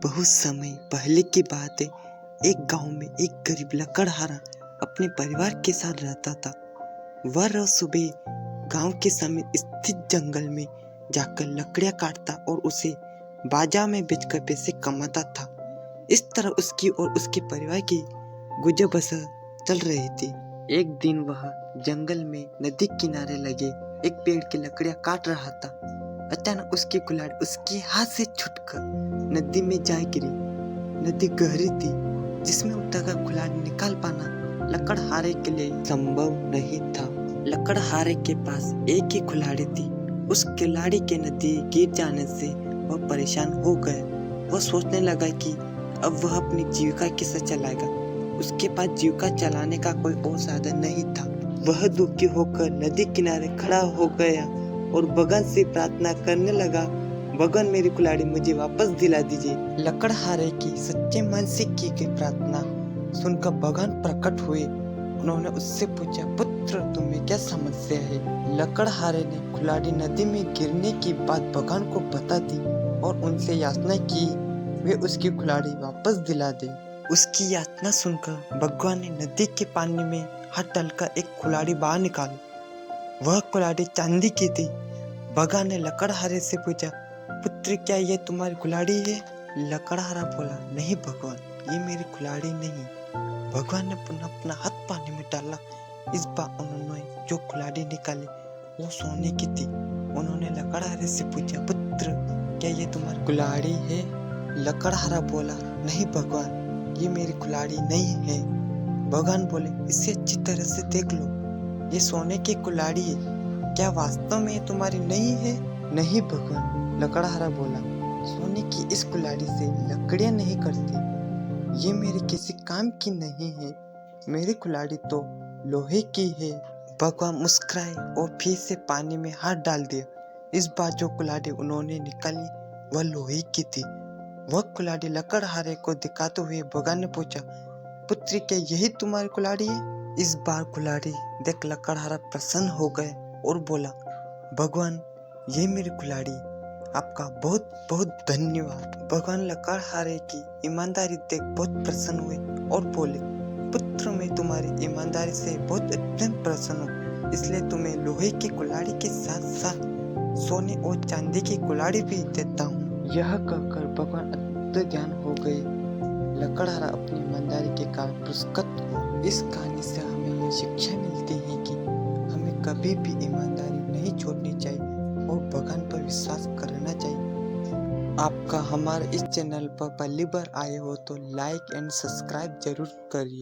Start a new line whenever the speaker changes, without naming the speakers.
बहुत समय पहले की बात है। एक गांव में एक गरीब लकड़हारा अपने परिवार के साथ रहता था। वह रोज सुबह गांव के समीप स्थित जंगल में जाकर लकड़ियां काटता और उसे बाजार में बेचकर पैसे कमाता था। इस तरह उसकी और उसके परिवार की गुजर बसर चल रही थी। एक दिन वह जंगल में नदी किनारे लगे एक पेड़ की लकड़ियां काट रहा था। अचानक उसकी कुल्हाड़ी उसके हाथ से छूटकर नदी में जा गिरी। नदी गहरी थी जिसमें उतरकर कुल्हाड़ी निकाल पाना लकड़हारे के लिए संभव नहीं था। लकड़हारे के पास एक ही कुल्हाड़ी थी। उस कुल्हाड़ी के नदी गिर जाने से वह परेशान हो गया। वह सोचने लगा कि अब वह अपनी जीविका कैसे चलाएगा। उसके पास जीविका चलाने का कोई और साधन नहीं था। वह दुखी होकर नदी किनारे खड़ा हो गया और भगवान से प्रार्थना करने लगा, भगवान मेरी कुल्हाड़ी मुझे वापस दिला दीजिए। लकड़हारे की सच्चे मन से की गई प्रार्थना सुनकर भगवान प्रकट हुए। उन्होंने उससे पूछा, पुत्र तुम्हें क्या समस्या है? लकड़हारे ने कुल्हाड़ी नदी में गिरने की बात भगवान को बता दी और उनसे याचना की वे उसकी कुल्हाड़ी वापस दिला दे। उसकी याचना सुनकर भगवान ने नदी के पानी में हाथ डालकर एक कुल्हाड़ी बाहर निकाली। वह कुल्हाड़ी चांदी की थी। भगवान ने लकड़हारे से पूछा, पुत्र क्या ये तुम्हारी कुल्हाड़ी है? लकड़हारा बोला, नहीं भगवान, ये मेरी कुल्हाड़ी नहीं। भगवान ने पुनः अपना हाथ पानी में डाला। इस बार उन्होंने जो कुल्हाड़ी निकाली वो सोने की थी। उन्होंने लकड़हारे से पूछा, पुत्र क्या ये तुम्हारी कुल्हाड़ी है? लकड़हारा बोला, नहीं भगवान, ये मेरी कुल्हाड़ी नहीं है। भगवान बोले, इसे अच्छी तरह से देख लो, ये सोने की कुल्हाड़ी है। क्या वास्तव में ये तुम्हारी नहीं है? नहीं भगवान, लकड़हारा बोला, सोने की इस कुल्हाड़ी से लकड़ियां नहीं कटती। ये मेरे किसी काम की नहीं है। मेरी कुल्हाड़ी तो लोहे की है। भगवान मुस्कुराए और फिर से पानी में हाथ डाल दिया। इस बार जो कुल्हाड़ी उन्होंने निकाली वह लोहे की थी। वह कुल्हाड़ी लकड़हारे को दिखाते हुए भगवान ने पूछा, पुत्री क्या यही तुम्हारी कुल्हाड़ी है? इस बार कुल्हाड़ी देख लकड़हारा प्रसन्न हो गए और बोला, भगवान ये मेरी कुल्हाड़ी, आपका बहुत बहुत धन्यवाद। भगवान लकड़हारे की ईमानदारी देख बहुत प्रसन्न हुए और बोले, पुत्र मैं तुम्हारी ईमानदारी से बहुत अत्यंत प्रसन्न हूँ, इसलिए तुम्हें लोहे की कुल्हाड़ी के साथ साथ सोने और चांदी की कुल्हाड़ी भी देता हूँ। यह कहकर भगवान अत्यंत ज्ञान हो गए। लकड़हारा अपनी ईमानदारी के कारण पुरस्कृत हुआ। इस कहानी से हमें यह शिक्षा मिलती है कि हमें कभी भी ईमानदारी नहीं छोड़नी चाहिए और भगवान पर विश्वास करना चाहिए। आपका हमारे इस चैनल पर पहली बार आए हो तो लाइक एंड सब्सक्राइब जरूर करिए।